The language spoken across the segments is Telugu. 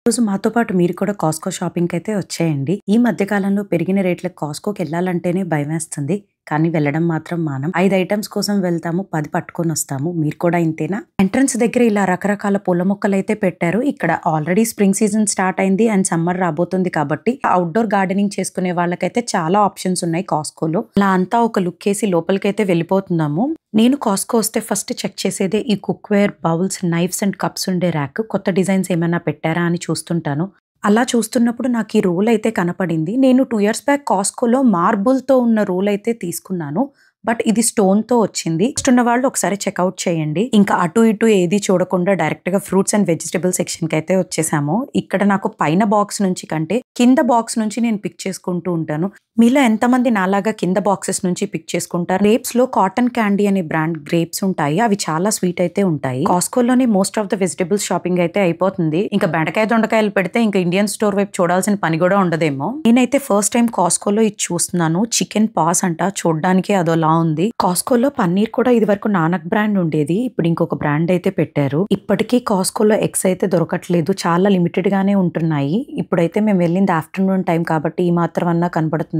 రోజు మాతో పాటు మీరు కూడా కాస్కో షాపింగ్‌కైతే వచ్చేయండి. ఈ మధ్య కాలంలో పెరిగిన రేట్లకు కాస్కోకెళ్ళాలంటేనే భయమేస్తుంది. కానీ వెళ్ళడం మాత్రం మానం. 5 ఐటెమ్స్ కోసం వెళ్తాము, 10 పట్టుకొనొస్తాము. మీరు కూడా ఇంతేనా? ఎంట్రన్స్ దగ్గర ఇలా రకరకాల పూల మొక్కలైతే పెట్టారు. ఇక్కడ ఆల్రెడీ స్ప్రింగ్ సీజన్ స్టార్ట్ అయింది అండ్ సమ్మర్ రాబోతుంది కాబట్టి అవుట్‌డోర్ గార్డెనింగ్ చేసుకునే వాళ్ళకైతే చాలా ఆప్షన్స్ ఉన్నాయి కాస్కోలో. అలా అంతా ఒక లుక్కేసి లోపలికైతే వెళ్ళిపోతున్నాము. నేను కాస్కో వస్తే ఫస్ట్ చెక్ చేసేదే ఈ cookware, bowls, knifes and cups ఉండే ర్యాక్. కొత్త డిజైన్స్ ఏమైనా పెట్టారా అని చూస్తుంటాను. అలా చూస్తున్నప్పుడు నాకు ఈ రోల్ అయితే కనపడింది. నేను 2 ఇయర్స్ బ్యాక్ కాస్కోలో మార్బుల్‌తో ఉన్న రోల్ అయితే తీసుకున్నాను. బట్ ఇది స్టోన్‌తో వచ్చింది. ఇంట్రెస్ట్ ఉన్న వాళ్ళు ఒకసారి చెక్‌ఔట్ చేయండి. ఇంకా అటు ఇటు ఏది చూడకుండా డైరెక్ట్‌గా ఫ్రూట్స్ అండ్ వెజిటబుల్ సెక్షన్‌కి అయితే వచ్చేసాము. ఇక్కడ నాకు పైన బాక్స్ నుంచి కంటే కింద బాక్స్ నుంచి నేను పిక్ చేసుకుంటూ ఉంటాను. మీలో ఎంతమంది నాలాగా కింద బాక్సెస్ నుంచి పిక్ చేసుకుంటారు? గ్రేప్స్‌లో కాటన్ క్యాండీ అనే బ్రాండ్ గ్రేప్స్ ఉంటాయి. అవి చాలా స్వీట్ అయితే ఉంటాయి. కాస్కోలోనే most of the vegetables shopping అయితే అయిపోతుంది. ఇంకా బెండకాయ దొండకాయలు పెడితే ఇంకా ఇండియన్ స్టోర్ వైపు చూడాల్సిన పని కూడా ఉండదేమో. నేనైతే ఫస్ట్ టైం కాస్కోలో ఇది చూస్తున్నాను. చికెన్ పాస్ అంట, చూడడానికి అదోలా ఉంది. కాస్కోలో పన్నీర్ కూడా ఇది వరకు నానక్ బ్రాండ్ ఉండేది. ఇప్పుడు ఇంకొక బ్రాండ్ అయితే పెట్టారు. ఇప్పటికీ కాస్కోలో ఎగ్స్ అయితే దొరకట్లేదు. చాలా లిమిటెడ్ గానే ఉంటున్నాయి. ఇప్పుడైతే మేము వెళ్ళింది ఆఫ్టర్నూన్ టైం కాబట్టి ఈ మాత్రం అన్నా కనబడుతున్నాయి.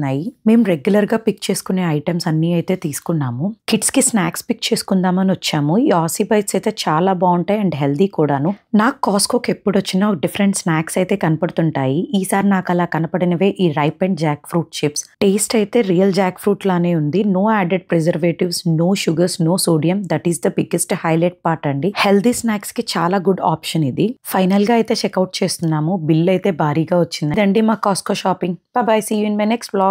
మేము రెగ్యులర్ గా పిక్ చేసుకునే ఐటమ్స్ అన్ని అయితే తీసుకున్నాము. కిడ్స్ కి స్నాక్స్ పిక్ చేసుకుందామని వచ్చాము. ఈ ఆసీ బైట్స్ అయితే చాలా బాగుంటాయి అండ్ హెల్దీ కూడాను. నాకు కాస్కోకి ఎప్పుడు వచ్చినా డిఫరెంట్ స్నాక్స్ అయితే కనపడుతుంటాయి. ఈసారి నాకు అలా కనపడినవే ఈ ripe and jackfruit chips. Taste అయితే రియల్ జాక్ ఫ్రూట్ లానే ఉంది. No added preservatives, no sugars, no sodium. That is the biggest highlight part అండి. హెల్దీ స్నాక్స్ కి చాలా గుడ్ ఆప్షన్ ఇది. ఫైనల్ గా అయితే చెక్అవుట్ చేస్తున్నాము. బిల్ అయితే భారీగా వచ్చింది. ఇదండి మా Costco shopping. Bye bye, see you in my next vlog.